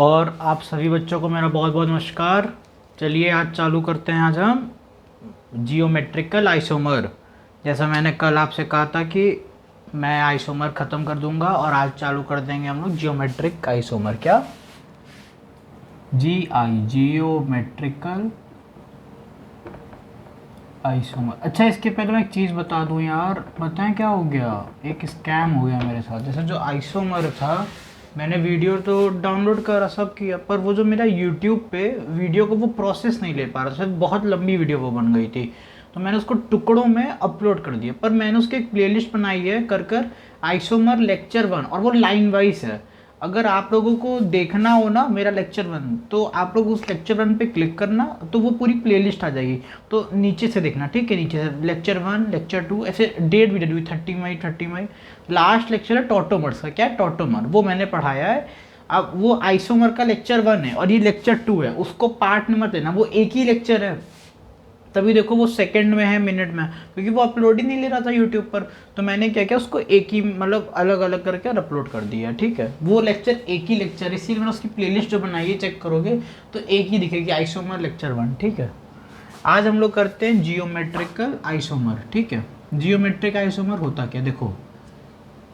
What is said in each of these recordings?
और आप सभी बच्चों को मेरा बहुत बहुत नमस्कार। चलिए आज चालू करते हैं। आज हम जियोमेट्रिकल आइसोमर, जैसा मैंने कल आपसे कहा था कि मैं आइसोमर ख़त्म कर दूंगा और आज चालू कर देंगे हम लोग जियोमेट्रिक आइसोमर। क्या जियोमेट्रिकल आइसोमर। अच्छा, इसके पहले मैं एक चीज़ बता दूं यार, बताएं क्या हो गया, एक स्कैम हो गया मेरे साथ। जैसे जो आइसोमर था, मैंने वीडियो तो डाउनलोड करा, सब किया, पर वो जो मेरा यूट्यूब पे वीडियो को वो प्रोसेस नहीं ले पा रहा था। बहुत लंबी वीडियो वो बन गई थी, तो मैंने उसको टुकड़ों में अपलोड कर दिया। पर मैंने उसकी एक प्लेलिस्ट बनाई है कर आइसोमर लेक्चर 1, और वो लाइन वाइज है। अगर आप लोगों को देखना हो ना मेरा लेक्चर 1, तो आप लोग उस लेक्चर 1 पे क्लिक करना, तो वो पूरी प्लेलिस्ट आ जाएगी। तो नीचे से देखना, ठीक है, नीचे से लेक्चर 1, लेक्चर 2, ऐसे डेट भी दे दी, 30 मई। लास्ट लेक्चर है टॉटोमर्स का। क्या है टॉटोमर, वो मैंने पढ़ाया है। अब वो आइसोमर का लेक्चर 1 है और ये लेक्चर 2 है, उसको पार्ट में मत लेना, वो एक ही लेक्चर है। तभी देखो वो सेकंड में है, मिनट में, क्योंकि वो अपलोड ही नहीं ले रहा था यूट्यूब पर। तो मैंने क्या किया, उसको एक ही मतलब अलग अलग करके अपलोड कर दिया, ठीक है। वो लेक्चर एक ही लेक्चर, इसीलिए मैंने उसकी प्लेलिस्ट जो बनाई है, चेक करोगे तो एक ही दिखेगी, आइसोमर लेक्चर 1, ठीक है। आज हम लोग करते हैं जियोमेट्रिकल आइसोमर, ठीक है। जियोमेट्रिक आइसोमर होता क्या, देखो,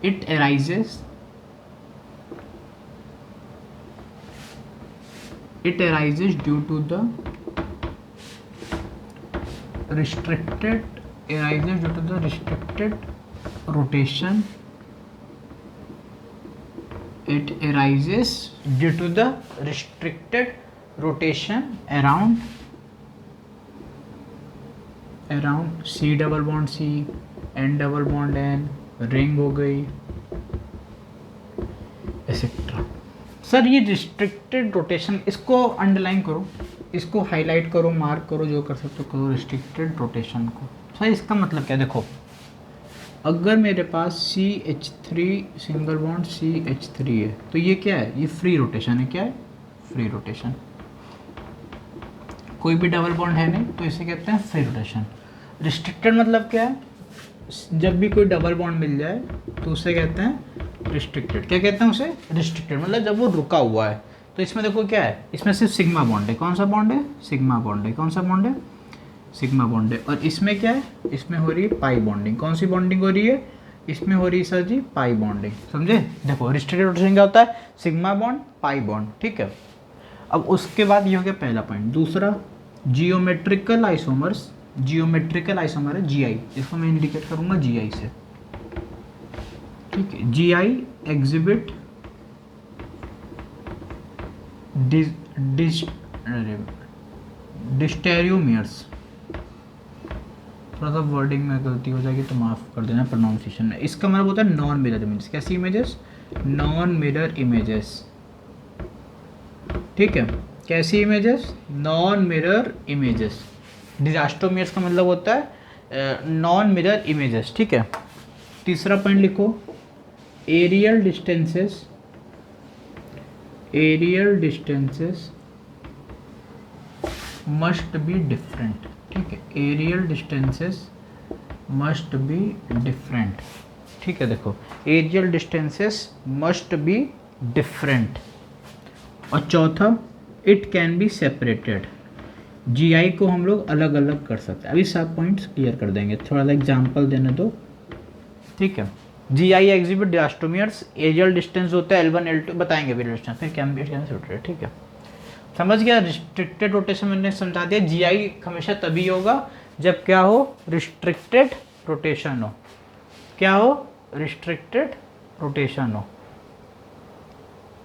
it arises due to the restricted arises due to the restricted rotation. It arises due to the restricted rotation around C double bond C, N double bond N, ring हो गई, etcetera. Sir ये restricted rotation, इसको underline करो, इसको highlight करो, mark करो, जो कर सकते हो करो, रिस्ट्रिक्टेड रोटेशन को। सर इसका मतलब क्या, देखो, अगर मेरे पास CH3 सिंगल बॉन्ड CH3 है, तो ये क्या है, ये फ्री रोटेशन है। क्या है, फ्री रोटेशन। कोई भी डबल बॉन्ड है नहीं, तो इसे कहते हैं फ्री रोटेशन। रिस्ट्रिक्टेड मतलब क्या है, जब भी कोई डबल बॉन्ड मिल जाए तो उसे कहते हैं रिस्ट्रिक्टेड। क्या कहते हैं उसे, रिस्ट्रिक्टेड, मतलब जब वो रुका हुआ है। तो इसमें देखो क्या है, इसमें सिर्फ सिग्मा बॉन्ड है। कौन सा बॉन्ड है, सिग्मा बॉन्ड है। कौन सा बॉन्ड है, सिग्मा बॉन्ड है। और इसमें क्या है, इसमें हो रही है पाई बॉन्डिंग। कौन सी बॉन्डिंग हो रही है, इसमें हो रही है सर जी पाई बॉन्डिंग। समझे, देखो रिस्ट्रिक्टेड रोटेशन क्या होता है, सिग्मा बॉन्ड, पाई बॉन्ड, ठीक है। अब उसके बाद ये हो गया पहला पॉइंट। दूसरा, जियोमेट्रिकल आइसोमर्स, जियोमेट्रिकल आइसोमर है GI, इसको मैं इंडिकेट करूंगा GI से, ठीक है। GI एग्जिबिट डिस्टेरियोमियर्स। थोड़ा सा वर्डिंग में गलती हो जाएगी तो माफ़ कर देना, प्रोनाउंसिएशन में। इसका मतलब होता है नॉन मिरर इमेजेस। कैसी इमेजेस, नॉन मिरर इमेजेस, ठीक है। कैसी इमेजेस, नॉन मिरर इमेजेस। डिजास्टोमियर्स का मतलब होता है नॉन मिरर इमेजेस, ठीक है। तीसरा पॉइंट लिखो, aerial distances must be different, ठीक है। Aerial distances must be different, ठीक है। देखो, aerial distances must be different. और चौथा, it can be separated. GI को हम लोग अलग अलग कर सकते हैं। अभी सब पॉइंट्स क्लियर कर देंगे, थोड़ा सा एग्जांपल देने दो, ठीक है। GI एग्जिबिट डिस्टोमियर्स, एरियल डिस्टेंस होता है L1 L2, बताएंगे भी डिस्टेंस, फिर कैन बी सेपरेटेड, ठीक है। समझ गया, रिस्ट्रिक्टेड रोटेशन मैंने समझा दिया। GI हमेशा तभी होगा जब क्या हो, रिस्ट्रिक्टेड रोटेशन हो। क्या हो, रिस्ट्रिक्टेड रोटेशन हो।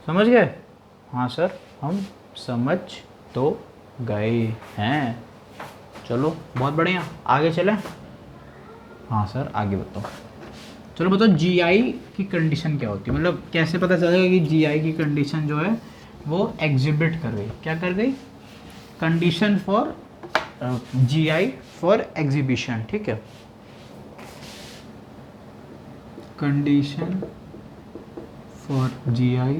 समझ गए, हाँ सर हम समझ तो गए हैं। चलो बहुत बढ़िया, आगे चलें। हाँ सर आगे बताओ, चलो बताओ GI की कंडीशन क्या होती है, मतलब कैसे पता चलेगा कि GI की कंडीशन जो है वो एग्जिबिट कर गई। क्या कर गई, condition for GI for exhibition, ठीक है। Condition for GI,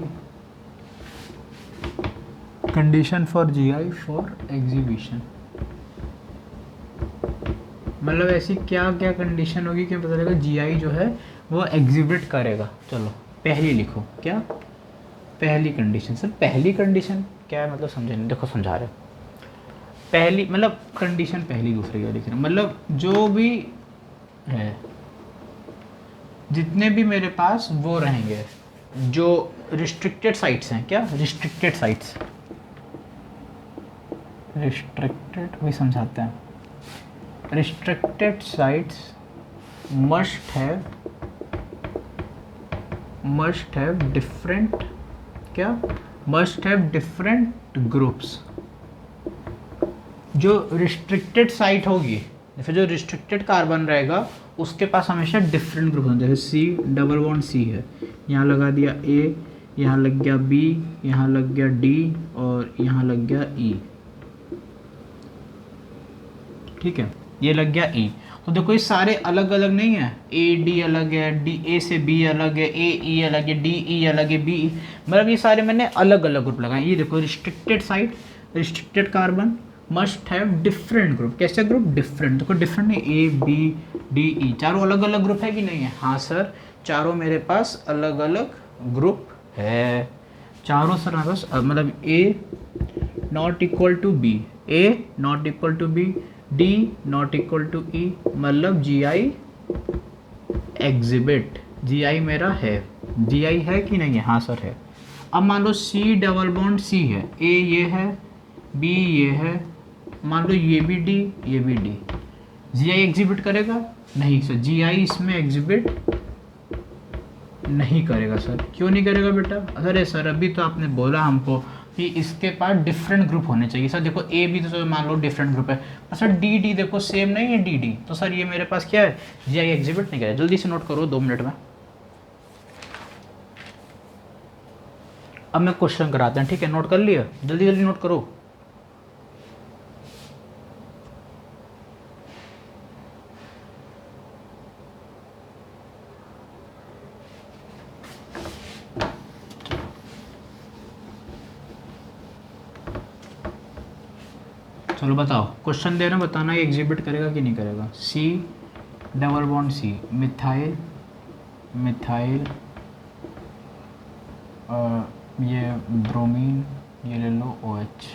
condition for GI for exhibition, मतलब ऐसी क्या क्या कंडीशन होगी कि पता चलेगा GI जो है वो एग्जिबिट करेगा। चलो पहली लिखो, क्या, पहली कंडीशन सर, पहली कंडीशन क्या है मतलब समझे नहीं, देखो समझा रहे। पहली मतलब कंडीशन पहली दूसरी क्या लिख रहे हैं, मतलब जो भी है, जितने भी मेरे पास वो रहेंगे जो रिस्ट्रिक्टेड साइट्स हैं, क्या रिस्ट्रिक्टेड साइट्स, रिस्ट्रिक्टेड भी समझाते हैं, restricted sites must have different, क्या मस्ट हैव डिफरेंट ग्रुप्स। जो रिस्ट्रिक्टेड साइट होगी, जैसे जो रिस्ट्रिक्टेड कार्बन रहेगा उसके पास हमेशा डिफरेंट ग्रुप होते हैं। जैसे सी डबल बॉन्ड सी है, यहाँ लगा दिया ए, यहाँ लग गया बी, यहाँ लग गया डी और यहाँ लग गया ई, ठीक है, ये लग गया ई। तो देखो ये सारे अलग अलग नहीं है, ए डी अलग है, डी ए से बी अलग है, ए ई अलग है, डी ई अलग है, बी ई, मतलब ये सारे मैंने अलग अलग ग्रुप लगाए। ये देखो restricted site, restricted carbon must have different group. कैसे ग्रुप? डिफरेंट। देखो डिफरेंट नहीं, ए बी डी ई चारों अलग अलग ग्रुप है कि नहीं है? हाँ सर, चारों मेरे पास अलग अलग ग्रुप है। चारों सर मेरे पास मतलब A not equal to B, A not equal to B, D not equal to E, मतलब जी आई एग्जिबिट, जी आई मेरा है, जी आई है कि नहीं है? हाँ सर है। अब मान लो सी डबल बॉन्ड सी है, ए ये है, बी ये है, मान लो ये भी डी, ये भी डी, जी आई एग्जिबिट करेगा? नहीं सर, जी आई इसमें एग्जिबिट नहीं करेगा सर। क्यों नहीं करेगा बेटा? अरे सर अभी तो आपने बोला हमको कि इसके पास डिफरेंट ग्रुप होने चाहिए। सर देखो ए भी तो सर मान लो डिफरेंट ग्रुप है, पर सर डी डी देखो सेम नहीं है डी डी, तो सर ये मेरे पास क्या है? जी आई एग्जिबिट नहीं करेगा। जल्दी से नोट करो 2 मिनट में। अब मैं क्वेश्चन कराते हैं, ठीक है? नोट कर लिया? जल्दी जल्दी नोट करो। चलो बताओ, क्वेश्चन दे रहे हैं, बताना ये एग्जिबिट करेगा कि नहीं करेगा। C double bond C, methyl, methyl ये ब्रोमीन, ये ले लो OH,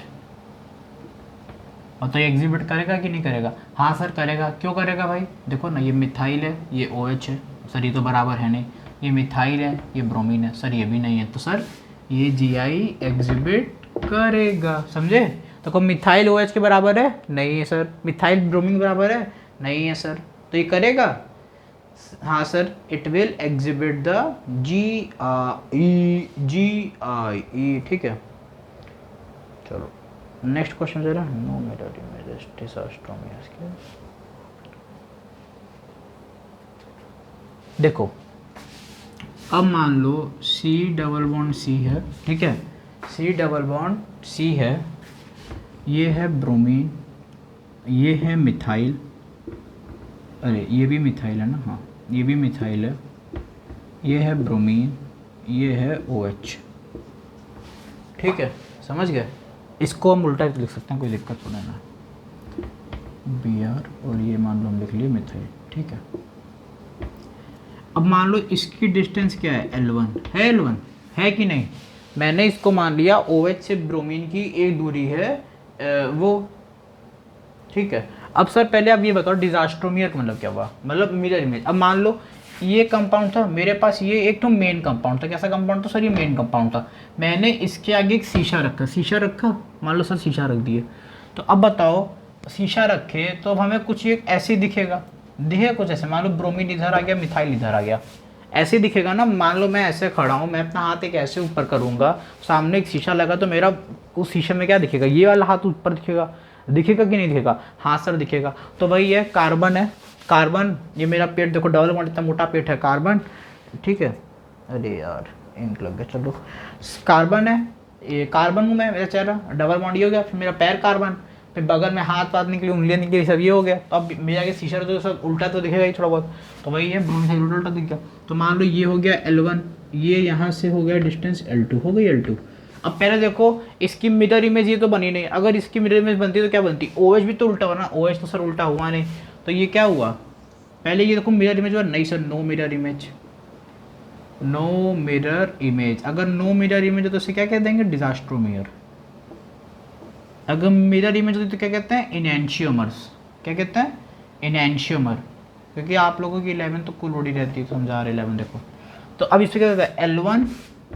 और तो ये एग्जिबिट करेगा कि नहीं करेगा? हाँ सर करेगा। क्यों करेगा भाई? देखो ना, ये मिथाइल है, ये OH है, सर ये तो बराबर है नहीं, ये मिथाइल है, ये ब्रोमीन है, सर ये भी नहीं है, तो सर ये GI एग्जिबिट करेगा। समझे? तो को मिथाइल OH के बराबर है? नहीं है सर। मिथाइल ब्रोमीन के बराबर है? नहीं है सर। तो ये करेगा? हाँ sir, it will exhibit the GI, ठीक है। चलो नेक्स्ट क्वेश्चन जरा। नो मिरर इमेजेस डिसोस्टोमियास के, देखो अब मान लो C डबल बॉन्ड C है, ठीक है, C डबल बॉन्ड C है, ये है ब्रोमीन, ये है मिथाइल, अरे ये भी मिथाइल है ना, हाँ ये भी मिथाइल है, ये है ब्रोमीन, ये है OH, ठीक है, समझ गए? इसको हम उल्टा लिख सकते हैं, कोई दिक्कत तो नहीं ना, Br, और ये मान लो हम लिख लिए मिथाइल, ठीक है। अब मान लो इसकी डिस्टेंस क्या है? L1 है, L1 है कि नहीं? मैंने इसको मान लिया OH से ब्रोमीन की एक दूरी है वो, ठीक है। अब सर पहले आप ये बताओ डिजास्ट्रोमियर का मतलब क्या हुआ? मतलब मिरर इमेज। अब मान लो ये कंपाउंड था मेरे पास, ये एक तो मेन कंपाउंड था। कैसा कंपाउंड था सर? ये मेन कंपाउंड था। मैंने इसके आगे एक शीशा रखा, शीशा रखा, मान लो सर शीशा रख दिए, तो अब बताओ शीशा रखे तो अब हमें कुछ एक ऐसे दिखेगा, दिखेगा कुछ ऐसे। मान लो ब्रोमीन इधर आ गया, मिथाइल इधर आ गया, ऐसे दिखेगा ना। मान लो मैं ऐसे खड़ा हूँ, मैं अपना हाथ एक ऐसे ऊपर करूँगा, सामने एक शीशा लगा, तो मेरा उस शीशे में क्या दिखेगा? ये वाला हाथ ऊपर दिखेगा, दिखेगा कि नहीं दिखेगा? हाँ सर दिखेगा। तो भाई ये कार्बन है, कार्बन, ये मेरा पेट देखो डबल बॉन्ड इतना मोटा पेट है, कार्बन, ठीक है। अरे यार इंक लग गया, चलो कार्बन है, ये कार्बन हूँ मैं, मेरा चेहरा डबल बॉन्ड ये हो गया, फिर मेरा पैर कार्बन, फिर बगल में हाथ पाथ निकली, उंगलियाँ निकली, सब ये हो गया। तो अब मेरा आगे शीशा तो सब उल्टा तो दिखेगा ही थोड़ा बहुत, तो भाई ये ब्रोमीन उल्टा उल्टा दिख गया। तो मान लो ये हो गया L1, ये यहाँ से हो गया डिस्टेंस L2, हो गई L2। अब पहले देखो इसकी मिरर इमेज ये तो बनी नहीं, अगर इसकी मिरर इमेज बनती तो क्या बनती? OH भी तो उल्टा हुआ ना, OH तो सर उल्टा हुआ नहीं, तो ये क्या हुआ? पहले ये देखो मिरर इमेज हुआ, नहीं sir no mirror image, no mirror image, अगर नो मिरर इमेज है तो उसे क्या कह देंगे, डिजास्ट्रोमियर। अगर मिरर इमेज होती तो क्या कहते हैं, इनएंशियोमर्स। क्या कहते हैं, इनएंशियोमर। क्योंकि आप लोगों की 11 तो कुल बड़ी रहती है, तो समझा रहे 11 देखो। तो अब इससे क्या कहता है, L1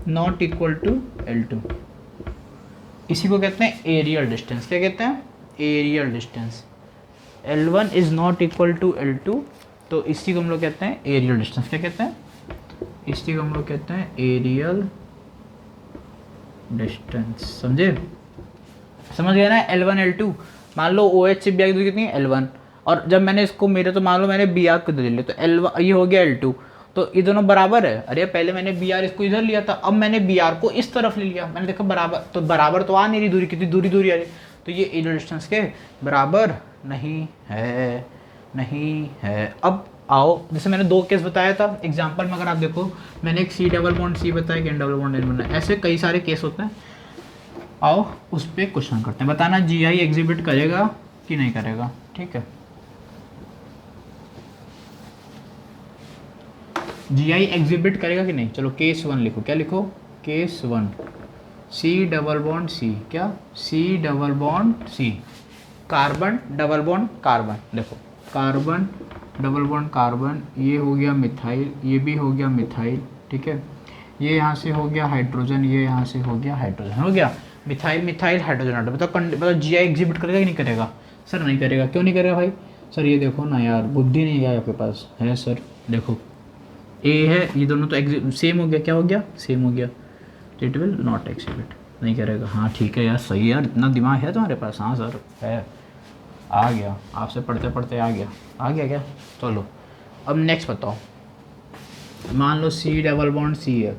not equal to L2, इसी को कहते हैं एरियल डिस्टेंस। क्या कहते हैं, aerial distance. L1 is not equal to L2, तो इसी को हम लोग कहते हैं एरियल डिस्टेंस। क्या कहते हैं, इसी को हम लोग कहते हैं एरियल डिस्टेंस। समझे, समझ गया ना। L1 L2, मान लो OH से BR की दूरी कितनी है, L1, और जब मैंने इसको मेरे तो मान लो मैंने BR को ले लिया, तो L1 ये हो गया L2, तो ये दोनों बराबर है। अरे पहले मैंने BR इसको इधर लिया था, अब मैंने BR को इस तरफ ले लिया, मैंने देखा बराबर, तो बराबर तो आ नहीं रही दूरी, कितनी दूरी दूरी आ रही, तो ये एरियल डिस्टेंस के बराबर नहीं है, नहीं है। अब आओ, जैसे मैंने दो केस बताया था एग्जाम्पल में, अगर आप देखो मैंने एक C डबल बॉन्ड C बताया, कि N डबल बॉन्ड N बनाया, ऐसे कई सारे केस होते हैं। आओ उस पर क्वेश्चन करते हैं, बताना GI एग्जिबिट करेगा कि नहीं करेगा, ठीक है। GI एग्जिबिट करेगा कि नहीं, चलो केस 1 लिखो, क्या लिखो, case 1, C double bond C, क्या C double bond C, carbon double bond carbon, देखो कार्बन डबल बॉन्ड कार्बन, ये हो गया मिथाइल, ये भी हो गया मिथाइल, ठीक है, ये यहाँ से हो गया हाइड्रोजन, ये यहाँ से हो गया हाइड्रोजन, हो गया मिथाइल मिथाइल हाइड्रोजन। बताओ GI एग्जिबिट करेगा कि नहीं करेगा, सर नहीं करेगा, क्यों नहीं करेगा भाई, सर ये देखो ना यार, बुद्धि नहीं है आपके पास, है सर, देखो ए है, ये दोनों तो सेम हो गया, क्या हो गया, सेम हो गया, इट विल नॉट एग्जिबिट, नहीं करेगा। हाँ ठीक है यार, सही यार, इतना दिमाग है तुम्हारे पास, हाँ सर है, आ गया, आपसे पढ़ते पढ़ते आ गया क्या, चलो अब नेक्स्ट बताओ। मान लो C डबल बॉन्ड C है,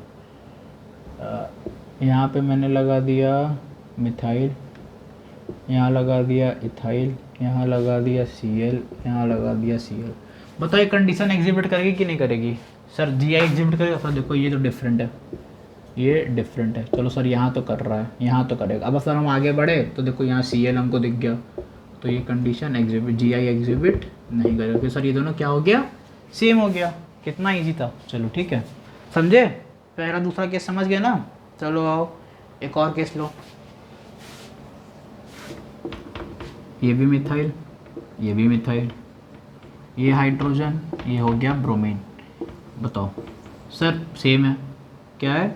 यहाँ पे मैंने लगा दिया मिथाइल, यहाँ लगा दिया इथाइल, यहाँ लगा दिया Cl, यहाँ लगा दिया Cl। बताओ ये कंडीशन एग्जिबिट करेगी कि नहीं करेगी, सर GI एग्जिबिट करेगा। सर देखो ये तो डिफरेंट है, ये डिफरेंट है, चलो सर यहाँ तो कर रहा है, यहाँ तो करेगा। अब सर हम आगे बढ़े तो देखो यहाँ Cl हमको दिख गया, तो ये कंडीशन एग्जिबिट, GI एग्जिबिट नहीं करेगा, क्योंकि सर ये दोनों क्या हो गया, सेम हो गया। कितना ईजी था, चलो ठीक है, समझे, पहला दूसरा केस समझ गया ना। चलो आओ एक और केस लो, ये भी मिथाइल, ये भी मिथाइल, ये हाइड्रोजन, ये हो गया ब्रोमीन। बताओ सर सेम है, क्या है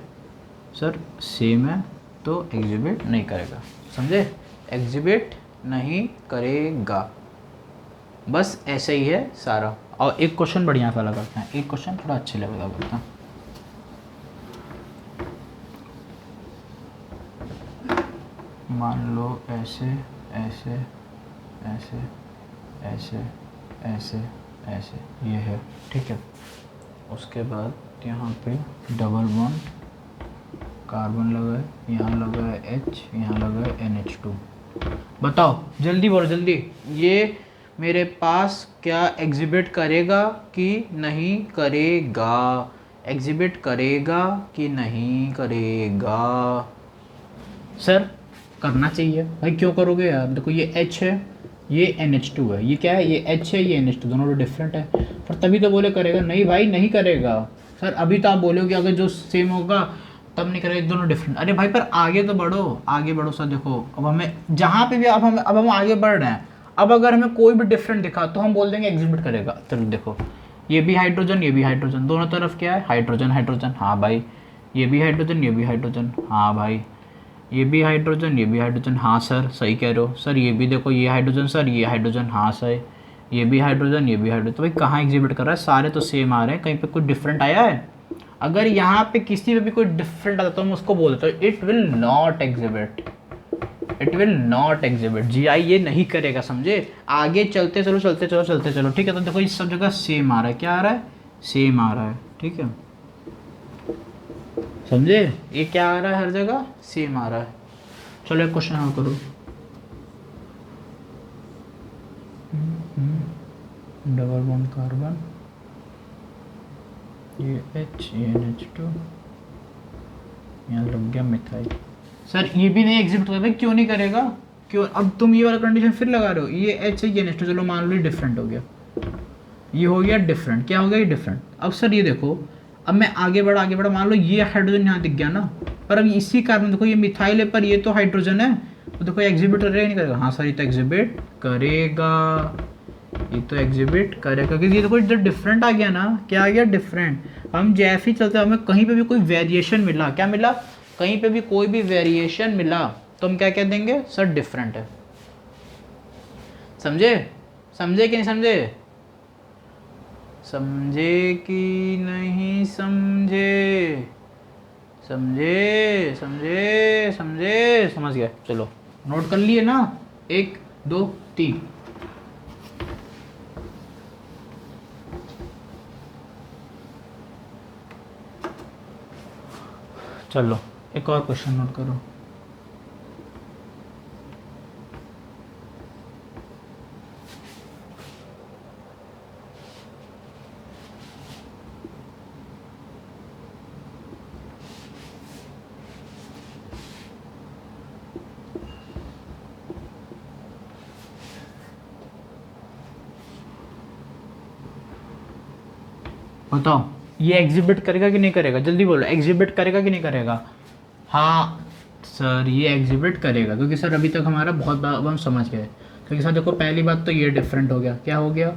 सर, सेम है, तो एग्जिबिट नहीं करेगा, समझे, एग्जिबिट नहीं करेगा, बस ऐसे ही है सारा। और एक क्वेश्चन बढ़िया सा लगाते हैं, एक क्वेश्चन थोड़ा अच्छे लेवल का करते हैं। मान लो ऐसे ऐसे ऐसे ऐसे ऐसे ऐसे ये है, ठीक है, उसके बाद यहाँ पे डबल बॉन्ड कार्बन लगा है, यहाँ लगा है H, यहाँ लगा है NH2। बताओ जल्दी बोलो जल्दी, ये मेरे पास क्या एग्जिबिट करेगा कि नहीं करेगा, एग्जिबिट करेगा कि नहीं करेगा, सर करना चाहिए भाई, क्यों करोगे यार, देखो ये H है, ये NH2 है, ये क्या है, ये H है, ये NH2, दोनों तो डिफरेंट है, पर तभी तो बोले करेगा, नहीं भाई नहीं करेगा। सर अभी तो आप बोलोगे अगर जो सेम होगा तब नहीं करेगा, दोनों डिफरेंट, अरे भाई पर आगे तो बढ़ो, आगे बढ़ो। सर देखो अब हमें जहाँ पे भी अब हम आगे बढ़ रहे हैं, अब अगर हमें कोई भी डिफरेंट दिखा तो हम बोल देंगे एग्जिबिट करेगा। चलो देखो ये भी हाइड्रोजन, ये भी हाइड्रोजन, दोनों तरफ क्या है, हाइड्रोजन हाइड्रोजन, हाँ भाई, ये भी हाइड्रोजन, ये भी हाइड्रोजन, हाँ भाई, ये भी हाइड्रोजन, ये भी हाइड्रोजन, हाँ सर सही कह रहे हो। सर ये भी देखो, ये हाइड्रोजन, सर ये हाइड्रोजन, हाँ सर ये भी हाइड्रोजन, ये भी हाइड्रोजन, तो भाई कहाँ एग्जिबिट कर रहा है, सारे तो सेम आ रहे हैं, कहीं पे कुछ डिफरेंट आया है। अगर यहाँ पे किसी पे भी कोई डिफरेंट आता तो हम उसको बोलते हैं it will not exhibit, it will not exhibit, GI ये नहीं करेगा, समझे। आगे चलते चलो चलते चलो चलते चलो, ठीक है, तो देखो इस सब जगह सेम आ रहा है, क्या आ रहा है, सेम आ रहा है, ठीक है, समझे, ये क्या आ रहा है, हर जगह सेम आ रहा है। चलो एक क्वेश्चन और करो, डबल बॉन्ड कार्बन, ये H, ये NH2, यहाँ लग गया मिथाइल। सर ये भी नहीं एग्जिबिट करेगा, भाई क्यों नहीं करेगा, क्यों, अब तुम ये वाला कंडीशन फिर लगा रहे हो, ये H है, ये NH2, चलो मान लो डिफरेंट हो गया, ये हो गया डिफरेंट, क्या हो गया, ये डिफरेंट। अब सर ये देखो, अब मैं आगे बढ़ा, मान लो ये हाइड्रोजन यहाँ दिख गया ना, पर अब इसी कार्बन देखो ये मिथाइल है पर ये तो हाइड्रोजन है, तो देखो एग्जिबिट करेगा नहीं करेगा? हाँ सर ये तो एग्जिबिट करेगा, ये तो एग्जिबिट करेगा, क्योंकि ये देखो इधर डिफरेंट आ गया ना, क्या आ गया? डिफरेंट। हम जैसे ही चलते हमें कहीं पे भी कोई वेरिएशन मिला, क्या मिला? कहीं पे भी कोई भी वेरिएशन मिला तो हम क्या कह देंगे? सर डिफरेंट है। समझे? समझे कि नहीं समझे? समझे कि नहीं समझे? समझे समझे समझे? समझ गए? चलो नोट कर लिए ना, 1 2 3। चलो एक और क्वेश्चन नोट करो। बताओ ये एग्जिबिट करेगा कि नहीं करेगा? जल्दी बोलो, एग्जिबिट करेगा कि नहीं करेगा? हाँ सर ये एग्जिबिट करेगा, क्योंकि सर अभी तक हमारा बहुत बार हम समझ गए। क्योंकि सर देखो पहली बात तो ये डिफरेंट हो गया, क्या हो गया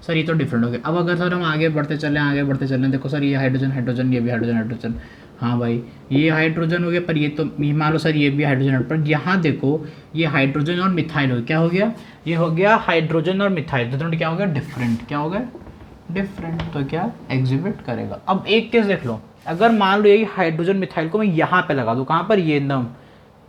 सर? ये तो डिफरेंट हो गया। अब अगर सर हम आगे बढ़ते चलें, देखो सर ये हाइड्रोजन, ये भी हाइड्रोजन, हाँ भाई ये हाइड्रोजन हो गया, पर ये तो मान लो सर ये भी हाइड्रोजन, पर यहाँ देखो ये हाइड्रोजन और मिथाइल हो गया, क्या हो गया? ये हो गया हाइड्रोजन और मिथाइल, तो क्या हो गया? डिफरेंट। क्या हो गया? डिफरेंट। तो क्या? एग्जिबिट करेगा। अब एक केस देख लो, अगर मान लो ये हाइड्रोजन मिथाइल को मैं यहाँ पे लगा दूँ, कहाँ पर? ये एकदम,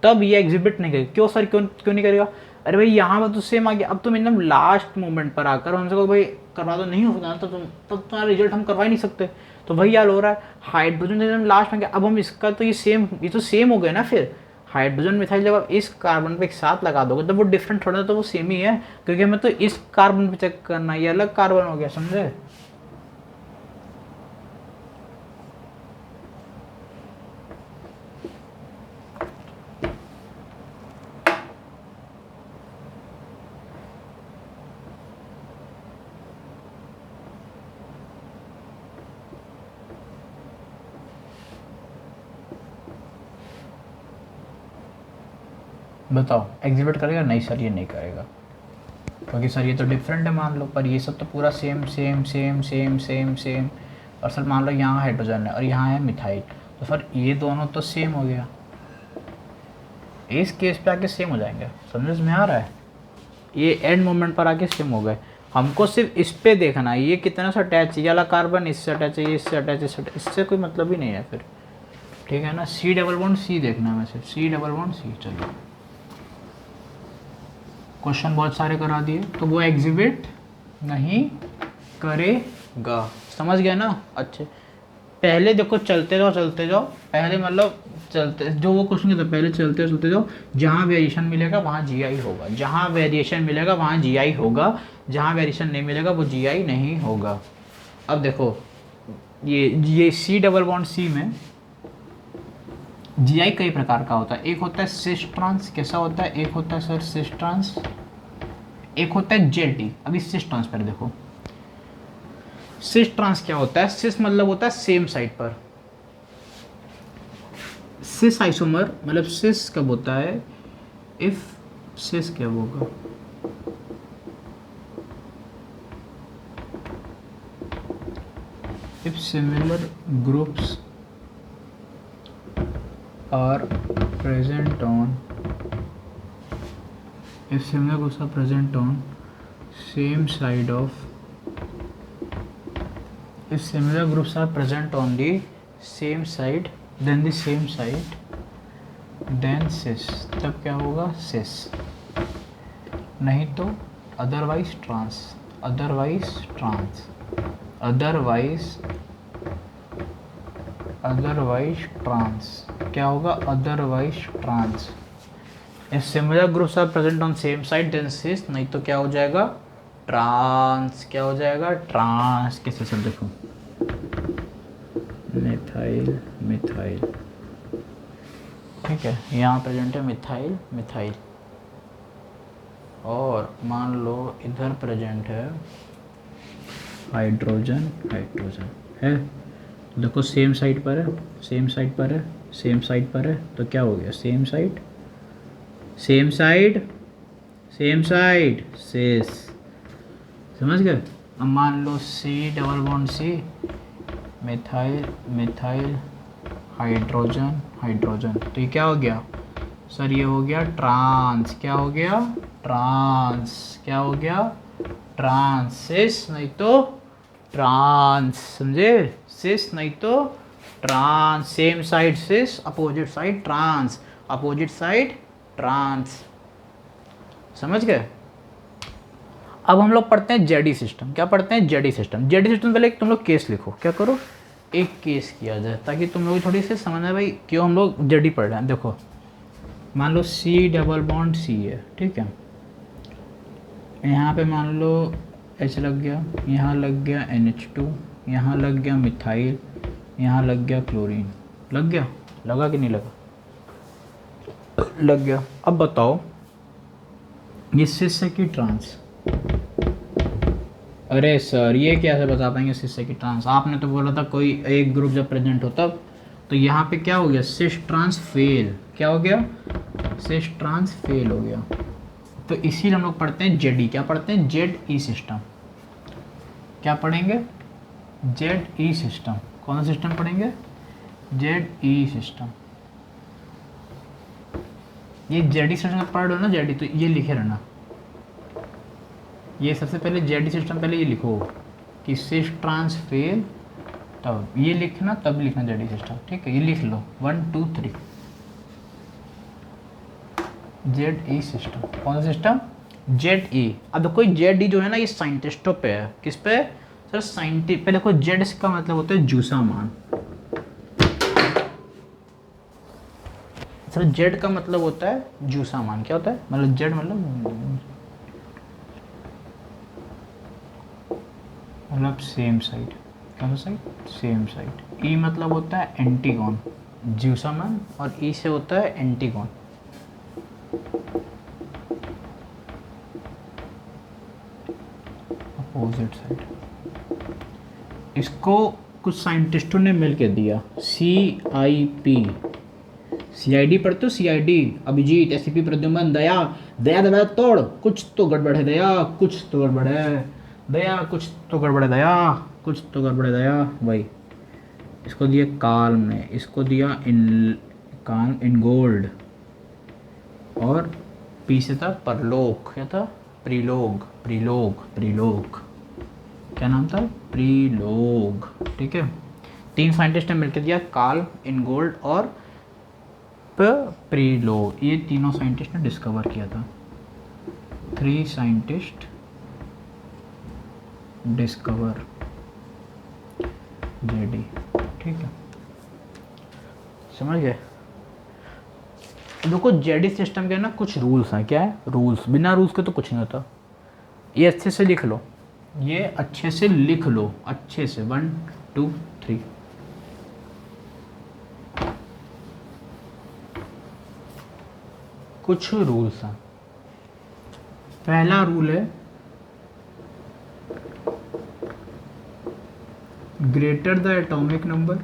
तब ये एग्जिबिट नहीं करेगा। क्यों सर? क्यों नहीं करेगा? अरे भाई यहाँ पर तो सेम आ गया, अब तुम एकदम लास्ट मोमेंट पर आकर हमसे कहो भाई करवा दो, नहीं होगा तो तुम्हारा रिजल्ट हम करवा ही नहीं सकते। तो भाई यार हो रहा है हाइड्रोजन एकदम लास्ट में गया, अब हम इसका तो ये तो सेम हो गया ना। फिर हाइड्रोजन मिथाइल जब आप इस कार्बन पे एक साथ लगा दोगे तो वो डिफरेंट थोड़ा, तो वो सेम ही है, क्योंकि हमें तो इस कार्बन पे चेक करना है, ये अलग कार्बन हो गया। समझे? बताओ एग्जिबिट करेगा? नहीं सर ये नहीं करेगा, क्योंकि सर ये तो डिफरेंट है मान लो, पर ये सब तो पूरा same same same same same same. और सर मान लो यहाँ हाइड्रोजन है और यहाँ है मिथाइल, तो सर ये दोनों तो सेम हो गया, इस केस पे आके सेम हो जाएंगे। समझ में आ रहा है? ये एंड मोमेंट पर आके सेम हो गए। हमको सिर्फ इस पे देखना है ये कितना सा अटैच है, ये वाला कार्बन इससे अटैच है, इससे अटैच है, इससे कोई मतलब ही नहीं है फिर। ठीक है ना? C डबल बॉन्ड C देखना है वैसे, C डबल बॉन्ड C। चलो क्वेश्चन बहुत सारे करा दिए, तो वो एग्जिबिट नहीं करेगा। समझ गया ना? अच्छे पहले देखो चलते जाओ, पहले मतलब चलते, जो वो क्वेश्चन कहता है पहले चलते जाओ, जहाँ वेरिएशन मिलेगा वहाँ GI होगा, जहाँ वेरिएशन मिलेगा वहाँ GI होगा, जहाँ वेरिएशन नहीं मिलेगा वो GI नहीं होगा। अब देखो ये C डबल बॉन्ड C में GI कई प्रकार का होता है। एक होता है सिस ट्रांस, कैसा होता है? एक होता है सर सिस ट्रांस, एक होता है JT। अभी सिस ट्रांस पर देखो, सिस ट्रांस क्या होता है? सिस मतलब होता है सेम साइड पर, सिस आइसोमर मतलब सिस कब होता है? इफ सिस क्या होगा? If similar groups are present on if similar groups are present on same side of if similar groups are present on the same side then the same side then cis, तब क्या होगा? cis। नहीं तो otherwise trans, otherwise trans, otherwise trans. क्या होगा? Otherwise trans. If similar groups are present on same side then cis, नहीं तो क्या हो जाएगा? ट्रांस। क्या हो जाएगा? ट्रांस। कैसे सब देखो, मिथाइल मिथाइल, ठीक है, यहाँ प्रेजेंट है मिथाइल मिथाइल, और मान लो इधर प्रेजेंट है हाइड्रोजन हाइड्रोजन है, देखो सेम साइड पर है, सेम साइड पर है, सेम साइड पर है, तो क्या हो गया, same side same side same side cis. समझ गए। अब मान लो C double bond C, methyl methyl hydrogen hydrogen, तो ये क्या हो गया सर, ये हो गया ट्रांस, क्या हो गया ट्रांस, क्या हो गया ट्रांस, सिस नहीं तो ट्रांस, समझे, सिस नहीं तो trans, same side cis, opposite side trans, opposite side trans, समझ गए। अब हम लोग पढ़ते हैं जेडी सिस्टम। क्या पढ़ते हैं, जेडी सिस्टम। जेडी सिस्टम पहले तुम लोग केस लिखो, क्या करो, एक केस किया जाए ताकि तुम लोग थोड़ी सी समझ आए भाई क्यों हम लोग जेडी पढ़ रहे हैं। देखो मान लो सी डबल बॉन्ड सी है, ठीक है, यहाँ पे मान लो H लग गया, यहाँ लग गया NH2, यहाँ लग गया मिथाइल, यहाँ लग गया क्लोरीन, लग गया, लगा कि नहीं लगा, लग गया। अब बताओ ये सिस है कि ट्रांस, अरे सर ये कैसे बता पाएंगे सिस है कि ट्रांस, आपने तो बोला था कोई एक ग्रुप जब प्रेजेंट हो तब, तो यहाँ पे क्या हो गया, सिस ट्रांस फेल, क्या हो गया, सिस ट्रांस फेल हो गया। तो इसीलिए हम लोग पढ़ते हैं जेडी, क्या पढ़ते हैं, जेड ई सिस्टम, क्या पढ़ेंगे, जेड ई सिस्टम, कौन सा सिस्टम पढ़ेंगे, जेड ई सिस्टम। ये जेडी सिस्टम का पढ़ लो ना, जेडी, तो ये लिखे रहना, ये सबसे पहले जेडी सिस्टम पहले ये लिखो कि सिस ट्रांस फेल, तब ये लिखना, तब लिखना जेडी सिस्टम, ठीक है, ये लिख लो 1 2 3 जेड ई सिस्टम। कौन सा सिस्टम, जेड ई। अब देखो जेड ई जो है ना ये साइंटिस्टों पे है, किस पे सर, साइंटिस्ट पे। देखो जेड इसका मतलब होता है जूसामान, सर जेड का मतलब होता है जूसामान, क्या होता है, मतलब जेड मतलब सेम साइड, कौन सा साइड, सेम साइड। ई मतलब होता है एंटीगॉन, ज्यूसामान, और ई से होता है एंटीगॉन, अपोजिट साइड। इसको कुछ साइंटिस्टों ने मिलकर दिया CIP, CID पढ़ते हो, CID, अभिजीत, SCP, प्रद्युमन, दया, दया दया तोड़, कुछ तो गड़बड़ है दया, कुछ तो गड़बड़ है दया, कुछ तो गड़बड़ है दया, कुछ तो गड़बड़ है दया, वही। इसको दिया काल ने, इसको दिया इन गोल्ड, और पी से था परलोक, क्या था, प्रीलोग, प्रीलोग, प्रीलोग, क्या नाम था, प्रीलोग, ठीक है। 3 साइंटिस्ट ने मिलकर दिया काल, इन गोल्ड और प्रीलोग, ये तीनों साइंटिस्ट ने डिस्कवर किया था। 3 साइंटिस्ट डिस्कवर जेडी, ठीक है, समझ गए। देखो जेडी सिस्टम के ना कुछ रूल्स हैं, क्या है रूल्स, बिना रूल्स के तो कुछ नहीं होता। ये अच्छे से लिख लो, ये अच्छे से लिख लो, अच्छे से 1 2 3। कुछ रूल्स हैं। पहला रूल है greater the atomic number,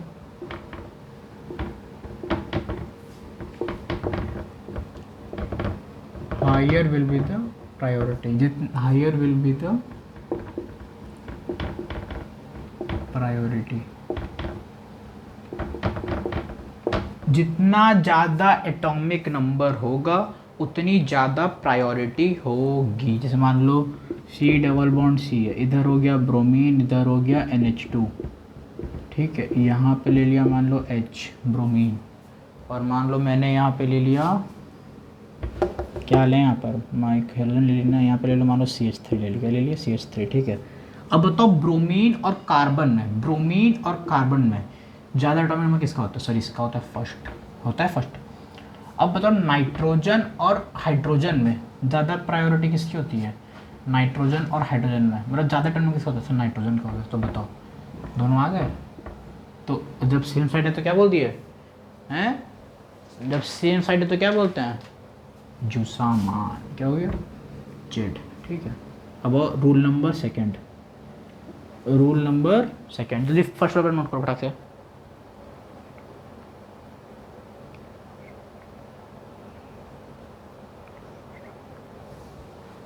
higher will be the priority, higher will be the priority, जितना ज़्यादा एटॉमिक नंबर होगा उतनी ज़्यादा प्रायोरिटी होगी। जैसे मान लो C डबल बॉन्ड C है, इधर हो गया ब्रोमीन, इधर हो गया NH2, ठीक है, यहाँ पे ले लिया मान लो H ब्रोमीन, और मान लो मैंने यहाँ पे ले लिया, क्या लें यहाँ पर, माइक हेलन ले लेना, यहाँ पे ले लो मान लो CH3 ले लिया, ले लिया CH3, ठीक है। अब बताओ ब्रोमीन और कार्बन में, ब्रोमीन और कार्बन में ज़्यादा एटॉमिक नंबर किसका होता है, सर इसका होता है फर्स्ट, होता है फर्स्ट। अब बताओ नाइट्रोजन और हाइड्रोजन में ज़्यादा प्रायोरिटी किसकी होती है, नाइट्रोजन और हाइड्रोजन में, मतलब ज़्यादा एटॉमिक किसका होता है, सर नाइट्रोजन का होता है। तो बताओ दोनों आ गए, तो जब सेम साइड है तो क्या बोल दिए हैं, जब सेम साइड है तो क्या बोलते हैं, जूसामान, क्या हो गया, जेड, ठीक है। अब rule number second, rule number second, जल्दी फर्स्ट पेपर नोट करो फटाक से,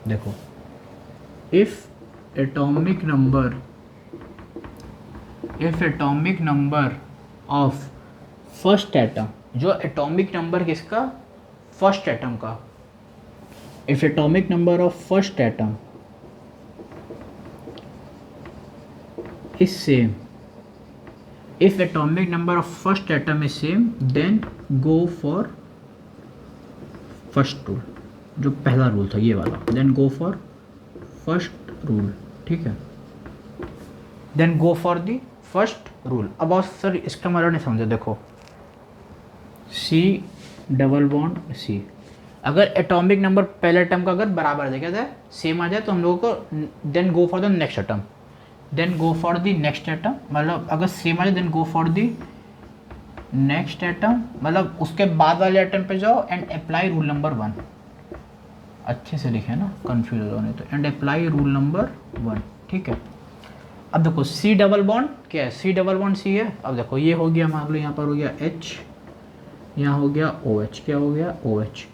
देखो, if atomic number of first atom, जो एटॉमिक नंबर किसका, फर्स्ट एटम का, if atomic number of first atom is same, if atomic number of first atom is same then go for first rule, जो पहला rule था ये वाला, then go for first rule, ठीक है, then go for the first rule। अब आप sir इसका मतलब नहीं समझे, देखो C डबल बॉन्ड C, अगर एटॉमिक नंबर पहले एटम का अगर बराबर आ जाए, क्या जाए, सेम आ जाए, तो हम लोगों को then go for the next atom, then go for the next atom, मतलब अगर सेम आ जाए then go for the next atom, मतलब उसके बाद वाले एटम पे जाओ एंड अप्लाई रूल नंबर 1, अच्छे से लिखे ना, कंफ्यूज हो नहीं तो, एंड अप्लाई रूल नंबर 1, ठीक है। अब देखो C डबल बॉन्ड क्या है, C डबल बॉन्ड C है। अब देखो ये हो गया, मान लो यहाँ पर हो गया H, यहाँ हो गया OH, क्या हो गया OH,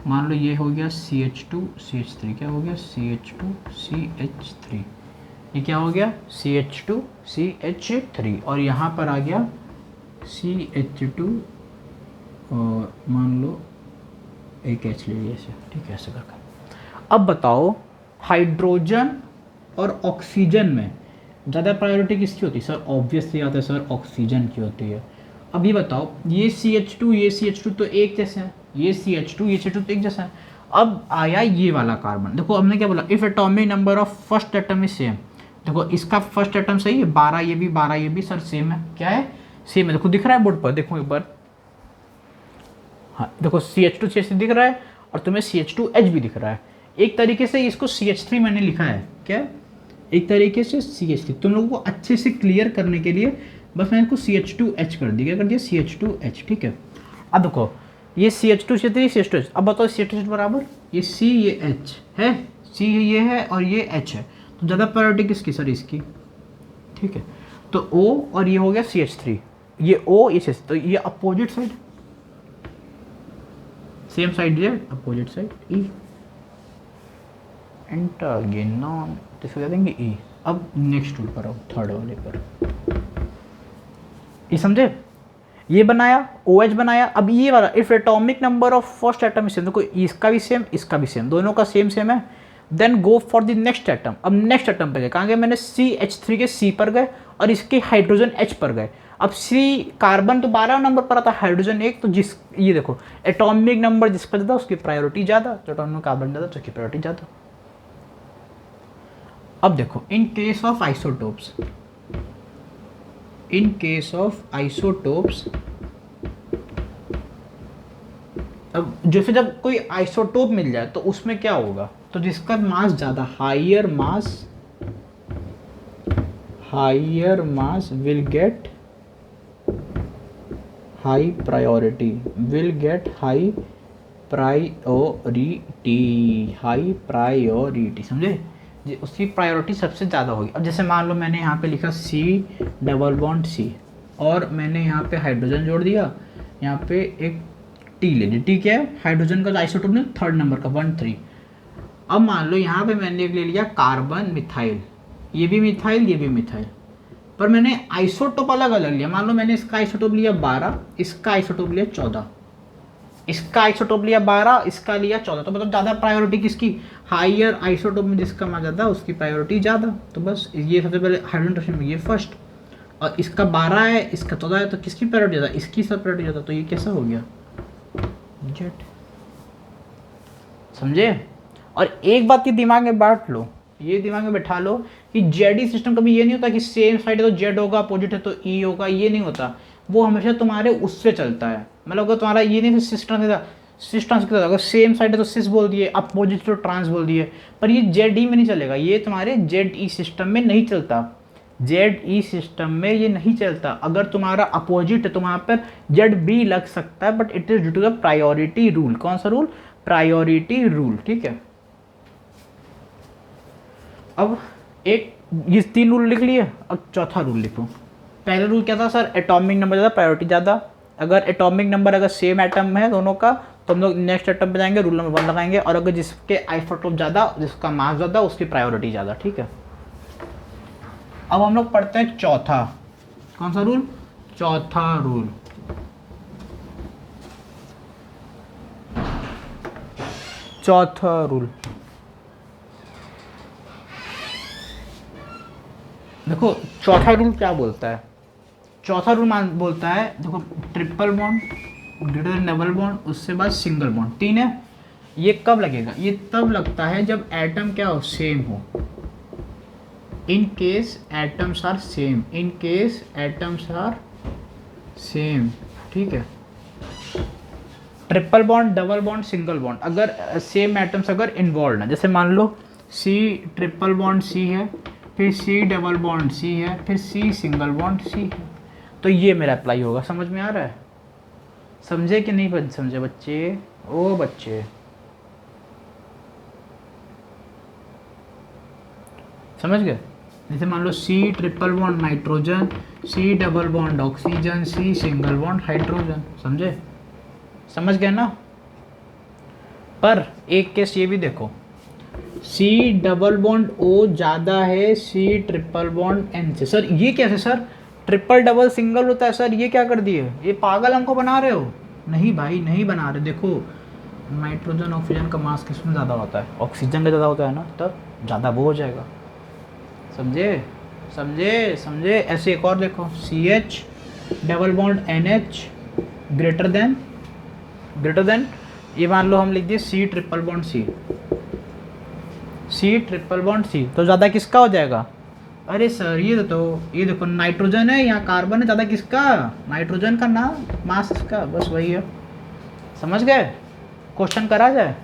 मान लो ये हो गया CH2 CH3, क्या हो गया CH2 CH3, ये क्या हो गया CH2 CH3, और यहाँ पर आ गया CH2 और मान लो एक H ले लिया ऐसे, ठीक है, ऐसे करके। अब बताओ हाइड्रोजन और ऑक्सीजन में ज़्यादा प्रायोरिटी किसकी होती है सर, ऑब्वियसली आता है सर ऑक्सीजन की होती है। अब ये बताओ, ये CH2 तो एक जैसे हैं, ये CH2 तो एक जैसा है। अब आया ये वाला कार्बन, देखो हमने क्या बोला, if atomic number of first atom is same, देखो इसका फर्स्ट एटम सही है 12, ये भी सर सेम है, क्या है सेम है, देखो दिख रहा है बोर्ड पर, देखो एक बार, हाँ देखो CH2 CH3 दिख रहा है और तुम्हें CH2H भी दिख रहा है। एक तरीके से इसको CH3 मैंने लिखा है, क्या एक तरीके से CH3, तुम लोगों को अच्छे से क्लियर करने के लिए बस मैंने इसको CH2H कर दिया, क्या कर दिया CH2H, ठीक है। अब देखो ये CH2 CH3 CH2H, अब बताओ CH2 बराबर ये C ये H है, C ये है और ये H है, तो ज़्यादा प्रायोरिटी किसकी सर, इसकी, ठीक है। तो O और ये हो गया CH3, ये O ये CH3, तो ये अपोजिट साइड, सेम साइड ये opposite side E, enter again non, तो इसको कह देंगे E। अब नेक्स्ट रूल पर आओ, थर्ड वाले पर, ये समझे, ये बनाया OH बनाया। अब ये वाला if atomic number of first atom same, देखो इसका भी सेम इसका भी सेम, दोनों का सेम है, then go for the next atom. अब नेक्स्ट एटम पे गए, कहाँ गए, मैंने CH3 के C पर गए और इसके हाइड्रोजन H पर गए। अब C कार्बन तो 12 नंबर पर आता है, हाइड्रोजन 1, तो जिस ये देखो एटॉमिक नंबर जिसका ज़्यादा उसकी प्रायोरिटी ज़्यादा, तो एटॉमिक कार्बन ज़्यादा तो उसकी प्रायोरिटी ज़्यादा। अब देखो इन केस ऑफ आइसोटोप्स, अब जैसे जब कोई आइसोटोप मिल जाए तो उसमें क्या होगा, तो जिसका मास ज़्यादा, higher mass will get high priority, समझे, उसकी प्रायोरिटी सबसे ज़्यादा होगी। अब जैसे मान लो मैंने यहाँ पे लिखा C डबल बॉन्ड C और मैंने यहाँ पे हाइड्रोजन जोड़ दिया, यहाँ पे एक T ले ली, T क्या है, हाइड्रोजन का आइसोटोप ने थर्ड नंबर का 1 3। अब मान लो यहाँ पे मैंने ले लिया कार्बन मिथाइल, ये भी मिथाइल, पर मैंने आइसोटोप अलग अलग लिया। मान लो मैंने इसका आइसोटोप लिया 12, इसका आइसोटोप लिया 14, इसका आइसोटोप लिया 12, इसका लिया 14, तो मतलब ज़्यादा प्रायोरिटी किसकी, हायर आइसोटोप में जिसका मास ज़्यादा उसकी प्रायोरिटी ज़्यादा। तो बस ये सबसे पहले हाइड्रोजन में ये फर्स्ट, और इसका 12 है इसका 14 है, तो किसकी प्रायोरिटी ज़्यादा, इसकी सब प्रायोरिटी ज़्यादा, तो ये कैसा हो गया जेड, समझे। और एक बात की दिमाग में बांट लो, ये दिमाग में बैठा लो कि जेडी सिस्टम कभी ये नहीं होता कि सेम साइड है तो जेड होगा, अपोजिट है तो ई होगा, ये नहीं होता। वो हमेशा तुम्हारे उससे चलता है, मतलब अगर तुम्हारा ये नहीं सिस्टम से अगर सेम साइड है तो सिस बोल दिए, अपोजिट तो ट्रांस बोल दिए, पर ये जेड ई में नहीं चलेगा, ये तुम्हारे जेड ई सिस्टम में नहीं चलता, जेड ई सिस्टम में ये नहीं चलता। अगर तुम्हारा अपोजिट है तो वहाँ पर जेड बी लग सकता है, but it is due to the priority rule. कौन सा रूल, प्रायोरिटी रूल, ठीक है। अब एक ये 3 रूल लिख लिए, अब चौथा रूल लिखो। पहला रूल क्या था सर, एटॉमिक नंबर ज़्यादा प्रायोरिटी ज़्यादा। अगर एटॉमिक नंबर अगर सेम एटम है दोनों का तो हम लोग नेक्स्ट स्टेप पे जाएंगे, रूल नंबर 1 लगाएंगे, और अगर जिसके आइसोटोप ज़्यादा, जिसका मास ज़्यादा, उसकी प्रायोरिटी ज़्यादा। ठीक है, अब हम लोग पढ़ते हैं चौथा। कौन सा रूल? चौथा रूल। चौथा रूल देखो, चौथा रूल क्या बोलता है? चौथा रूल बोलता है, देखो, triple bond greater than double bond, उससे बाद सिंगल बॉन्ड, 3 है। ये कब लगेगा? ये तब लगता है जब एटम क्या हो? सेम हो। In case atoms are same, in case atoms are same. ठीक है, triple bond, double bond, single bond, अगर सेम एटम्स अगर इन्वॉल्व है, जैसे मान लो सी ट्रिपल बॉन्ड सी है, फिर सी डबल बॉन्ड सी है, फिर सी सिंगल बॉन्ड सी है, तो ये मेरा अप्लाई होगा। समझ में आ रहा है? समझे कि नहीं समझे बच्चे? ओ बच्चे, समझ गए? जैसे मान लो C triple bond nitrogen, C double bond oxygen, C single bond hydrogen. समझे? समझ गए ना? पर एक केस ये भी देखो, सी डबल बॉन्ड ओ ज़्यादा है सी ट्रिपल बॉन्ड एन से। सर ये कैसे सर? ट्रिपल डबल सिंगल होता है सर, ये क्या कर दिए? ये पागल हमको बना रहे हो? नहीं भाई, नहीं बना रहे। देखो, नाइट्रोजन ऑक्सीजन का मास किसमें ज़्यादा होता है? ऑक्सीजन का ज़्यादा होता है ना, तब ज़्यादा वो हो जाएगा। समझे? समझे? समझे? ऐसे एक और देखो, C H double bond N H greater than ये मान लो हम लिख दिए C triple bond C, C triple bond C, तो ज़्यादा किसका हो जाएगा? अरे सर ये देखो नाइट्रोजन है, यहाँ कार्बन है, ज़्यादा किसका? नाइट्रोजन का ना, मास इसका, बस वही है। समझ गए? क्वेश्चन करा जाए।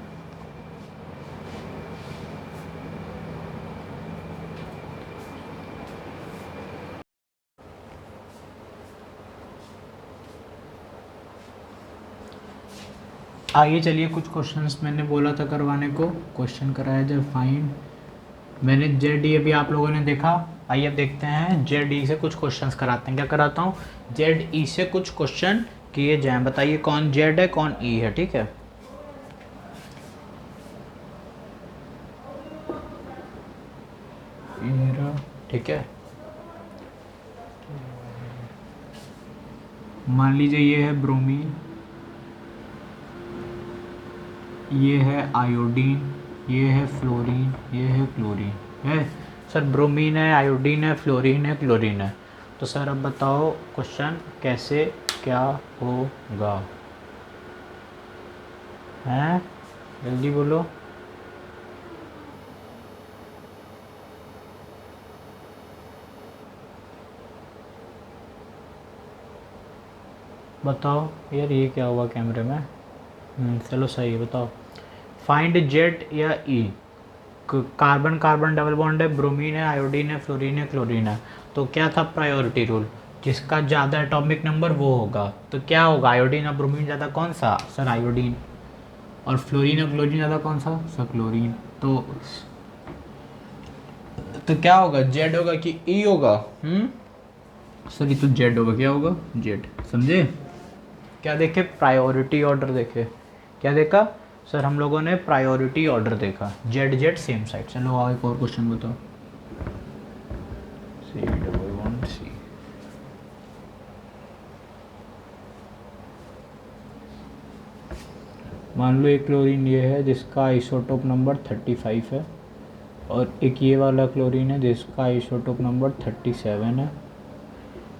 आइए चलिए, कुछ क्वेश्चंस मैंने बोला था करवाने को, क्वेश्चन कराया जाए। फाइंड, मैंने जेड ई अभी आप लोगों ने देखा। आइए अब देखते हैं जेड ई से कुछ क्वेश्चंस कराते हैं। क्या कराता हूँ? जेड ई से कुछ क्वेश्चन किए जाएं। बताइए कौन जेड है कौन ई है। ठीक है, ठीक है, मान लीजिए ये है ब्रोमीन, ये है आयोडीन, ये है फ्लोरीन, ये है क्लोरीन है। सर ब्रोमीन है, आयोडीन है, फ्लोरीन है, क्लोरीन है। तो सर अब बताओ क्वेश्चन कैसे क्या होगा? हैं, जल्दी बोलो। बताओ यार, ये क्या हुआ कैमरे में? चलो सही है, बताओ। फाइंड जेड या ई। कार्बन कार्बन डबल बॉन्ड है, ब्रोमीन है, आयोडीन है, फ्लोरीन है, क्लोरीन है। तो क्या था प्रायोरिटी रूल? जिसका ज़्यादा एटॉमिक नंबर वो होगा। तो क्या होगा? आयोडीन और ब्रोमीन ज़्यादा कौन सा? Sir iodine. और फ्लोरीन और क्लोरीन ज़्यादा कौन सा? Sir chlorine. तो क्या होगा? जेड होगा कि ई होगा? सर ये तो जेड होगा। क्या होगा? जेड। समझे? क्या देखे? प्रायोरिटी ऑर्डर देखे। क्या देखा सर? हम लोगों ने प्रायोरिटी ऑर्डर देखा, जेड जेड सेम साइड। चलो आओ एक और क्वेश्चन बताओ। सी डबल वन सी, मान लो एक क्लोरीन ये है जिसका आइसोटोप नंबर 35 है, और एक ये वाला क्लोरीन है जिसका आइसोटोप नंबर 37 है।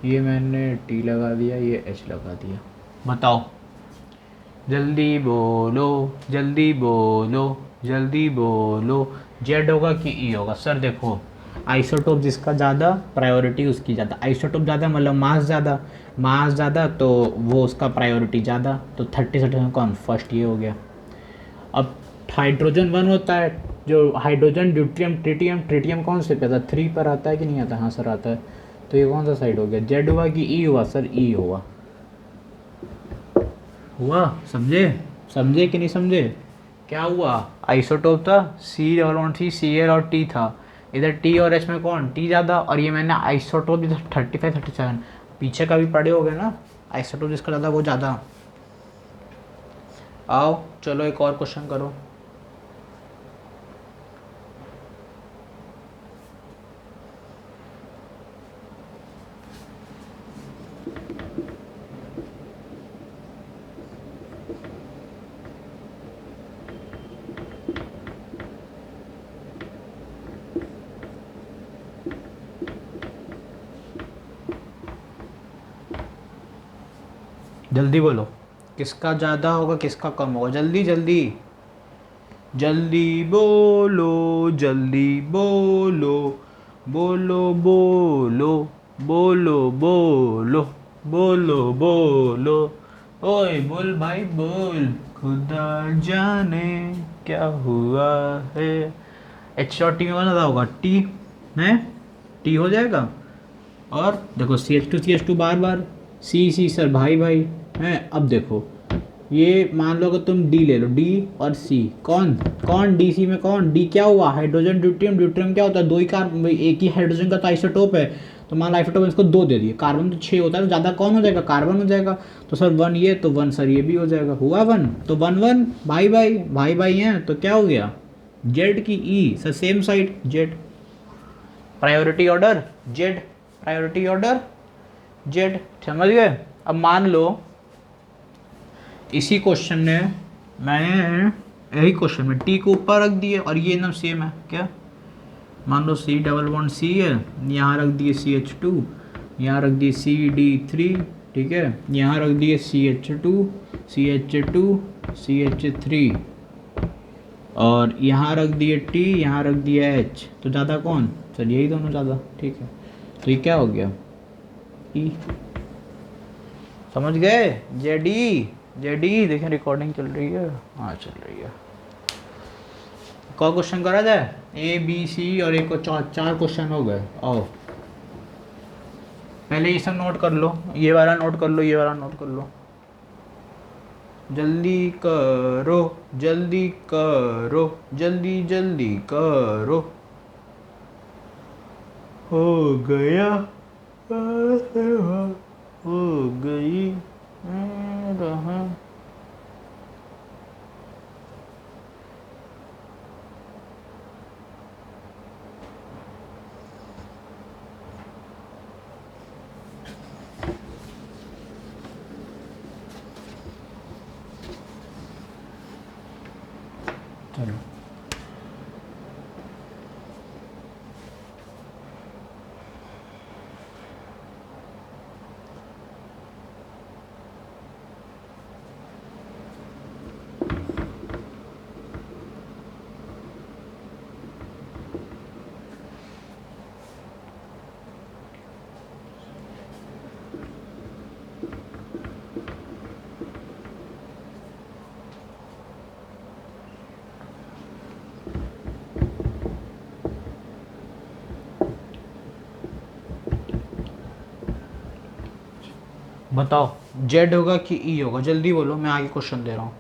ये मैंने टी लगा दिया, ये एच लगा दिया। बताओ, जल्दी बोलो, जल्दी बोलो, जल्दी बोलो। जेड होगा कि ई होगा? सर देखो, आइसोटोप जिसका ज़्यादा, प्रायोरिटी उसकी ज़्यादा। आइसोटोप ज़्यादा मतलब मास ज़्यादा, मास ज़्यादा तो वो उसका प्रायोरिटी ज़्यादा। तो 37 कौन? फर्स्ट ये हो गया। अब हाइड्रोजन 1 होता है, जो हाइड्रोजन ड्यूट्रियम ट्रिटियम, ट्रिटियम कौन से पे आता है? 3 पर आता है कि नहीं आता? हाँ सर आता है। तो ये कौन सा साइड हो गया? जेड हुआ कि ई हुआ? सर ई हुआ। हुआ? समझे? समझे कि नहीं समझे? क्या हुआ? आइसोटोप था सी डबल बॉन्ड थी, सी एल और टी था। इधर टी और एच में कौन? टी ज़्यादा। और ये मैंने आइसोटोप इधर 35 37 पीछे का भी पढ़े हो गए ना, आइसोटोप जिसका ज़्यादा वो ज़्यादा। आओ चलो एक और क्वेश्चन करो। जल्दी बोलो, किसका ज़्यादा होगा किसका कम होगा, जल्दी जल्दी जल्दी बोलो, जल्दी बोलो, बोलो बोलो, बोलो बोलो, बोलो बोलो, ओए बोल भाई बोल, खुदा जाने क्या हुआ है। एच और टी में बना होगा, टी है, टी हो जाएगा। और देखो सी एच टू बार बार, सी सर भाई भाई हैं। अब देखो ये मान लो अगर तुम डी ले लो, डी और सी, कौन कौन डी सी में कौन, डी क्या हुआ, हाइड्रोजन ड्यूट्रियम, ड्यूट्रियम क्या होता है, दो ही कार्बन, एक ही हाइड्रोजन का तो आइसोटोप है। तो मान लो आइसोटोप इसको दो दे दिए, कार्बन तो 6 होता है, तो ज़्यादा कौन हो जाएगा, कार्बन हो जाएगा। तो सर 1 ये, तो 1 सर ये भी हो जाएगा, हुआ 1, तो 1 1 भाई भाई भाई भाई हैं, तो क्या हो गया, जेड की E sir same side Z, priority order Z, priority order Z, समझ गए। अब मान लो इसी क्वेश्चन में मैंने यही क्वेश्चन में टी को ऊपर रख दिए और ये एकदम सेम है क्या, मान लो सी डबल बॉन्ड सी है, यहाँ रख दिए CH2, यहाँ रख दिए CD3, ठीक है, यहाँ रख दिए CH2 CH2 CH3, और यहाँ रख दिए T, यहाँ रख दिया H, तो ज़्यादा कौन सर, यही दोनों ज़्यादा, ठीक है। तो ये क्या हो गया, E, समझ गए, जेडी जेडी। देखिए रिकॉर्डिंग चल रही है, हाँ चल रही है। कौन क्वेश्चन करा जाए, ए बी सी और एक और चार क्वेश्चन हो गए। आओ पहले ये सब नोट कर लो, ये वाला नोट कर लो, ये वाला नोट कर लो, जल्दी करो जल्दी करो, जल्दी जल्दी करो, हो गया हो गई रहा। चलो बताओ, जेड होगा कि ई होगा, जल्दी बोलो, मैं आगे क्वेश्चन दे रहा हूँ।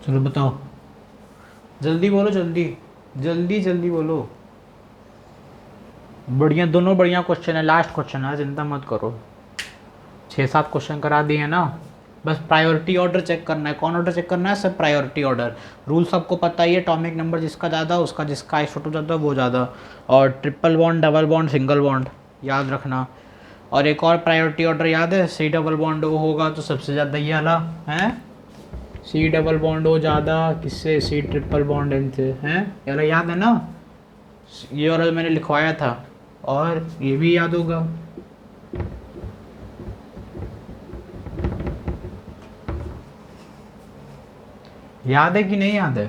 चलो बताओ, जल्दी बोलो, जल्दी जल्दी जल्दी बोलो। बढ़िया, दोनों बढ़िया क्वेश्चन है, लास्ट क्वेश्चन है, चिंता मत करो। 6 7 क्वेश्चन करा दिए ना, बस प्रायोरिटी ऑर्डर चेक करना है। कौन ऑर्डर चेक करना है, सब प्रायोरिटी ऑर्डर। रूल सबको पता ही है, एटॉमिक नंबर जिसका ज़्यादा उसका, जिसका आइसोटोप ज़्यादा वो ज़्यादा, और triple bond double bond single bond याद रखना। और एक और प्रायोरिटी ऑर्डर याद है, सी डबल बॉन्ड ओ होगा तो सबसे ज़्यादा ये वाला है, सी डबल बॉन्ड ओ ज़्यादा किससे, सी ट्रिपल बॉन्ड एन से, हैं ये वाला याद है ना, ये वाला मैंने लिखवाया था, और ये भी याद होगा। याद है कि नहीं याद है,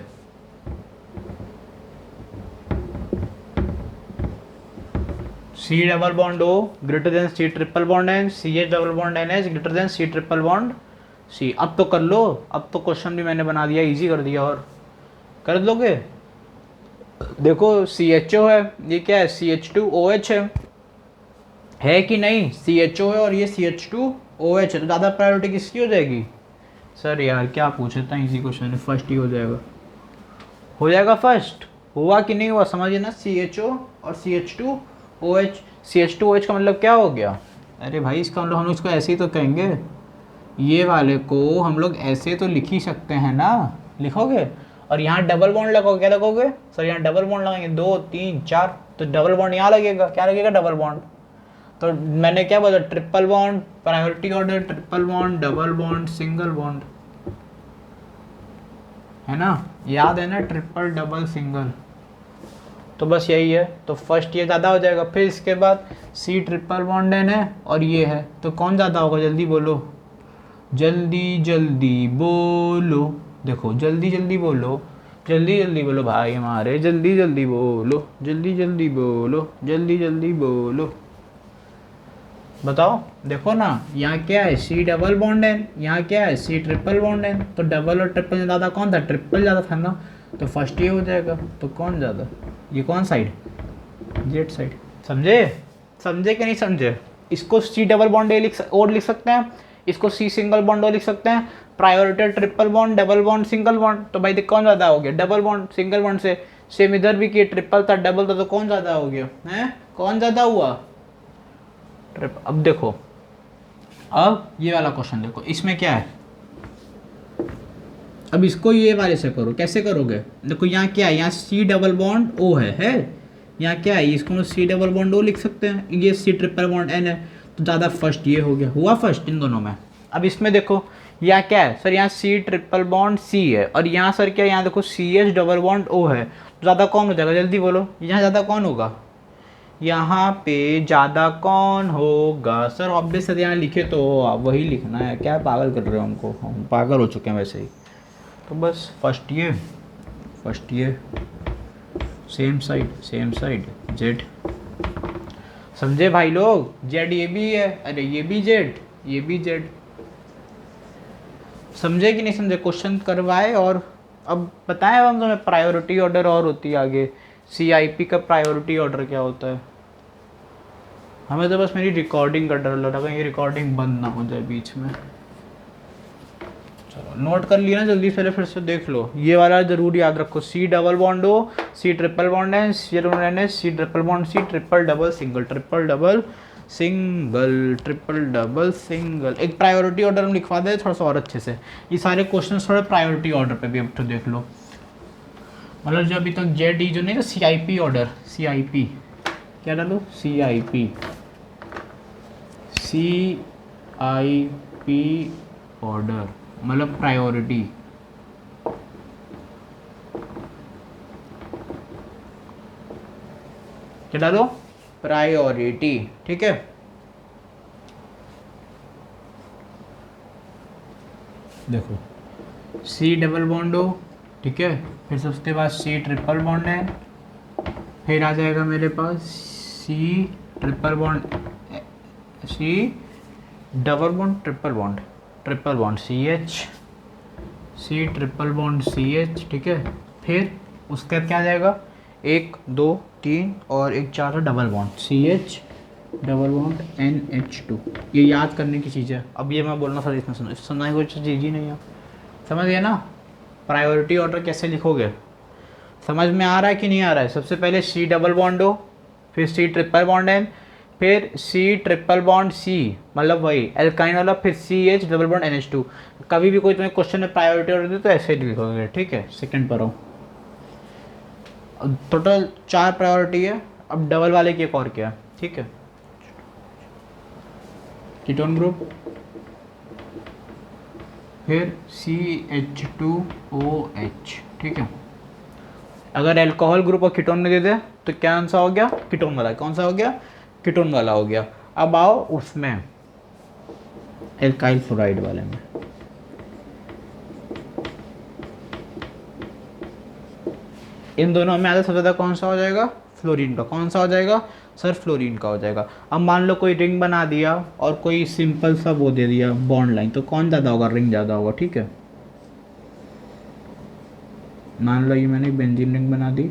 C double bond O greater than C triple bond N, C H double bond N H greater than C triple bond C. अब तो कर लो, अब तो क्वेश्चन भी मैंने बना दिया, इजी कर दिया, और कर लोगे। देखो CHO है, ये क्या है, CH2OH है कि नहीं, CHO है और ये CH2OH है, तो ज़्यादा प्रायोरिटी किसकी हो जाएगी। सर यार क्या पूछे, इतना इजी क्वेश्चन है, फर्स्ट ही हो जाएगा, हो जाएगा फर्स्ट। हुआ कि नहीं हुआ समझिए ना, CHO और CH2OH। CH2OH का मतलब क्या हो गया, अरे भाई इसका मतलब हम लोग इसको ऐसे ही तो कहेंगे, ये वाले को हम लोग ऐसे तो लिख ही सकते हैं ना, लिखोगे। और यहाँ डबल बॉन्ड लगोगे, क्या लगोगे सर, यहाँ डबल बॉन्ड लगाएंगे, 2 3 4, तो डबल बॉन्ड यहाँ लगेगा, क्या लगेगा, डबल बॉन्ड। तो मैंने क्या बोला, triple bond, priority order, triple bond, double bond, single bond, है ना, याद है ना, ट्रिपल डबल सिंगल। तो बस यही है, तो फर्स्ट ये ज़्यादा हो जाएगा, फिर इसके बाद C ट्रिपल बॉन्ड N है और ये है, तो कौन ज़्यादा होगा, जल्दी बोलो, जल्दी जल्दी बोलो, देखो जल्दी जल्दी बोलो, जल्दी जल्दी बोलो भाई हमारे, जल्दी जल्दी बोलो, जल्दी जल्दी बोलो, जल्दी जल्दी बोलो, बताओ। देखो ना, यहाँ क्या है, C डबल बॉन्ड N, यहाँ क्या है, C ट्रिपल बॉन्ड N, तो डबल और ट्रिपल में ज़्यादा कौन था, ट्रिपल ज़्यादा था ना, तो फर्स्ट ये हो जाएगा, तो कौन ज़्यादा, ये कौन साइड, जेड साइड। समझे, समझे कि नहीं समझे। इसको C डबल बॉन्ड A और लिख सकते हैं, इसको C सिंगल बॉन्ड O लिख सकते हैं, priority triple bond, double bond, single bond, तो भाई देख कौन ज़्यादा हो गया, डबल बॉन्ड, सिंगल बॉन्ड से। सेम इधर भी किए, ट्रिपल था डबल था, तो कौन ज़्यादा हो गया है, कौन ज़्यादा हुआ, ट्रिपल। अब देखो, अब ये वाला क्वेश्चन देखो, इसमें क्या है, अब इसको ये वाले से करो, कैसे करोगे, देखो यहाँ क्या है, यहाँ C डबल बॉन्ड O है, यहाँ क्या है, इसको C डबल बॉन्ड O लिख सकते हैं, ये C ट्रिपल बॉन्ड N है, तो ज़्यादा फर्स्ट ये हो गया, हुआ फर्स्ट इन दोनों में। अब इसमें देखो यहाँ क्या है सर, यहाँ C ट्रिपल बॉन्ड C है, और यहाँ सर क्या है, यहाँ देखो CH डबल बॉन्ड O है, तो ज़्यादा कौन हो जाएगा, जल्दी बोलो, यहाँ ज़्यादा कौन होगा, यहाँ पे ज़्यादा कौन होगा सर, ऑब्वियस है, यहाँ लिखे तो आप वही लिखना है, क्या पागल कर रहे हो हमको, हम पागल हो चुके हैं वैसे ही। तो बस फर्स्ट ये सेम साइड जेड, समझे भाई लोग, जेड ये भी है, अरे ये भी जेड, समझे कि नहीं समझे, क्वेश्चन करवाए। और अब बताएं हम तुम्हें, प्रायोरिटी ऑर्डर और होती है आगे, CIP का प्रायोरिटी ऑर्डर क्या होता है। हमें तो बस मेरी रिकॉर्डिंग का डर लग रहा है, ये रिकॉर्डिंग बंद ना हो जाए बीच में। चलो नोट कर लिया ना, जल्दी से फिर से देख लो, ये वाला जरूर याद रखो, C double bond O, C triple bond N, C triple bond C, triple double single, triple double single, triple double single. एक प्रायोरिटी ऑर्डर हम लिखवा दे थोड़ा सा और अच्छे से, ये सारे क्वेश्चन थोड़े प्रायोरिटी ऑर्डर पे भी अब तो देख लो, मतलब जो अभी तक JD जो नहीं ना, CIP ऑर्डर, CIP क्या डालो, CIP ऑर्डर मतलब प्रायोरिटी, क्या डालो, प्रायोरिटी, ठीक है। देखो C डबल बॉन्ड O, ठीक है, फिर से उसके बाद C ट्रिपल बॉन्ड है, फिर आ जाएगा मेरे पास C triple bond, C double bond, triple bond CH, C triple bond CH, ठीक है। फिर उसके बाद क्या आ जाएगा, 1 2 3 और 1 4 double bond CH double bond NH2, ये याद करने की चीज़ है। अब ये मैं बोलना सर, इसमें समझना कोई चीज़ ही नहीं है, समझ गए ना। प्रायोरिटी ऑर्डर कैसे लिखोगे, समझ में आ रहा है कि नहीं आ रहा है। सबसे पहले C डबल बॉन्ड O, फिर C ट्रिपल बॉन्ड N, फिर C ट्रिपल बॉन्ड C, मतलब वही एल्काइन वाला, फिर CH डबल बॉन्ड NH2। कभी भी कोई तुम्हें क्वेश्चन में प्रायोरिटी ऑर्डर दे तो ऐसे ही लिखोगे, ठीक है। सेकंड पर आओ, टोटल 4 प्रायोरिटी है, अब डबल वाले की एक और क्या है, ठीक है। कीटोन ग्रुप, फिर CH2OH, ठीक है। अगर अल्कोहल ग्रुप और कीटोन में दे दे तो क्या आंसर हो गया, कीटोन वाला, कौन सा हो गया, कीटोन वाला हो गया। अब आओ उसमें एल्काइल फ्लोराइड वाले में, इन दोनों में आधा सबसे ज़्यादा कौन सा हो जाएगा, फ्लोरीन का। कौन सा हो जाएगा, सर फ्लोरीन का हो जाएगा। अब मान लो कोई रिंग बना दिया और कोई सिंपल सा वो दे दिया बॉन्ड लाइन, तो कौन ज़्यादा होगा? रिंग ज़्यादा होगा, ठीक है। मान लो ये मैंने बेंजीन रिंग बना दी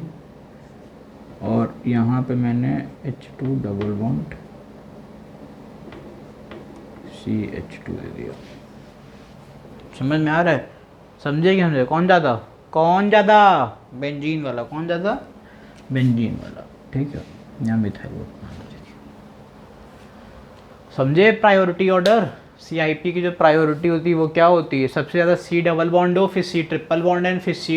और यहाँ पे मैंने H2 डबल बॉन्ड CH2 दे दिया। समझ में आ रहा है? समझे कि समझे? कौन ज़्यादा? कौन ज़्यादा? बेंजीन वाला। कौन ज़्यादा? बेंजीन वाला, ठीक है। यहाँ मिथाइल ग्रुप समझे? प्रायोरिटी ऑर्डर CIP की जो प्रायोरिटी होती है वो क्या होती है? सबसे ज़्यादा C डबल बॉन्ड हो, फिर C ट्रिपल बॉन्ड एन, फिर C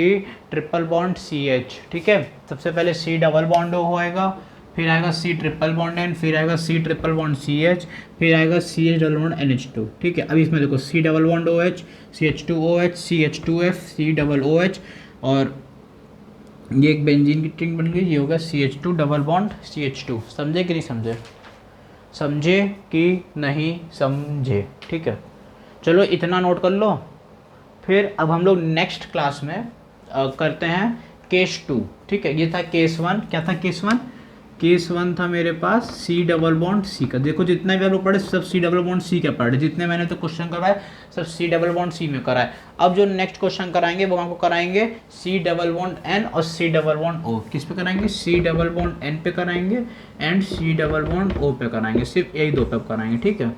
ट्रिपल बॉन्ड CH, ठीक है। सबसे पहले C डबल बॉन्ड हो आएगा, फिर आएगा C ट्रिपल बॉन्ड एन, फिर आएगा C ट्रिपल बॉन्ड CH, फिर आएगा CH डबल बॉन्ड NH2, ठीक है। अब इसमें देखो C double bond OH, CH2OH, CH2F, C double OH, और ये एक बेंजीन की ट्रिंग बन गई, ये होगा CH2 डबल बॉन्ड CH2। समझे कि नहीं समझे? समझे कि नहीं समझे? ठीक है, चलो इतना नोट कर लो। फिर अब हम लोग नेक्स्ट क्लास में करते हैं केस 2, ठीक है। ये था केस 1। क्या था केस 1? केस 1 था मेरे पास C डबल बॉन्ड C का। देखो जितने भी आप लोग पढ़े सब C डबल बॉन्ड C का पढ़े, जितने मैंने तो क्वेश्चन करवाए सब C डबल बॉन्ड C में कराए। अब जो नेक्स्ट क्वेश्चन कराएंगे वो हमको कराएंगे C डबल बॉन्ड N और C डबल बॉन्ड O। किस पे कराएंगे? C डबल बॉन्ड N पे कराएंगे and C double bond O पे कराएंगे। सिर्फ यही दो पे कराएंगे, ठीक है।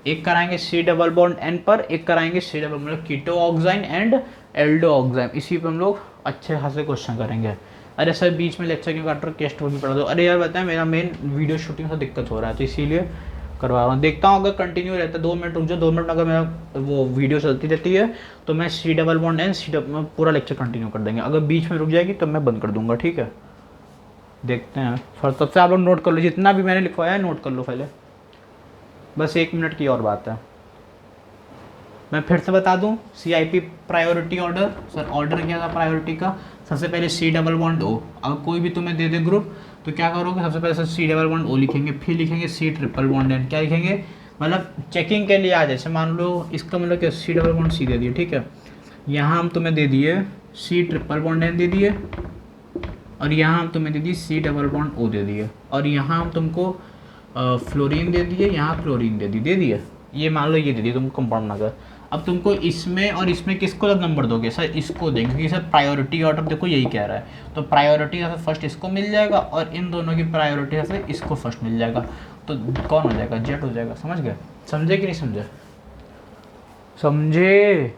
एक कराएंगे C डबल बॉन्ड N पर, एक कराएंगे C डबल मतलब कीटो ऑक्साइन एंड एल्डो ऑक्साइन। इसी पे हम लोग अच्छे खासे क्वेश्चन करेंगे। अरे सर बीच में लेक्चर क्यों काट रहे हो? टेस्ट भी पढ़ा दो। अरे यार बताएं, मेरा मेन वीडियो शूटिंग से दिक्कत हो रहा है तो इसीलिए करवा रहा हूँ। देखता हूँ अगर कंटिन्यू रहता है 2 मिनट रुक जाओ, 2 मिनट अगर मेरा वो वीडियो चलती रहती है तो मैं C double bond and C double पूरा लेक्चर कंटिन्यू कर देंगे। अगर बीच में रुक जाएगी तो मैं बंद कर दूंगा, ठीक है। देखते हैं। फिर सबसे आप लोग नोट कर लो, जितना भी मैंने लिखवाया है नोट कर लो पहले। बस 1 मिनट की और बात है। मैं फिर से बता दूं CIP priority order. Sir order क्या था प्रायोरिटी का? सबसे पहले C डबल बॉन्ड O। अगर कोई भी तुम्हें दे दे ग्रुप तो क्या करोगे? सबसे पहले C डबल बॉन्ड O लिखेंगे, फिर लिखेंगे C ट्रिपल बॉन्ड N। क्या लिखेंगे? मतलब चेकिंग के लिए आ, जैसे मान लो इसका मतलब क्या, C डबल बॉन्ड C दे दिए, ठीक है। यहाँ हम तुम्हें दे दिए C ट्रिपल बॉन्ड N दे दिए, और यहाँ हम तुम्हें दे दिए C डबल बॉन्ड O दे दिए, और यहाँ हम तुमको फ्लोरीन दे दिए, यहाँ क्लोरीन दे दिए। ये मान लो ये दे दिए तुमको कंपाउंड नंबर। अब तुमको इसमें और इसमें किसको नंबर दोगे? सर इसको देंगे, क्योंकि सर प्रायोरिटी ऑर्डर देखो यही कह रहा है। तो प्रायोरिटी से फर्स्ट इसको मिल जाएगा और इन दोनों की प्रायोरिटी से इसको फर्स्ट मिल जाएगा, तो कौन हो जाएगा? जेट हो जाएगा। समझ गए? समझे कि नहीं समझे? समझे?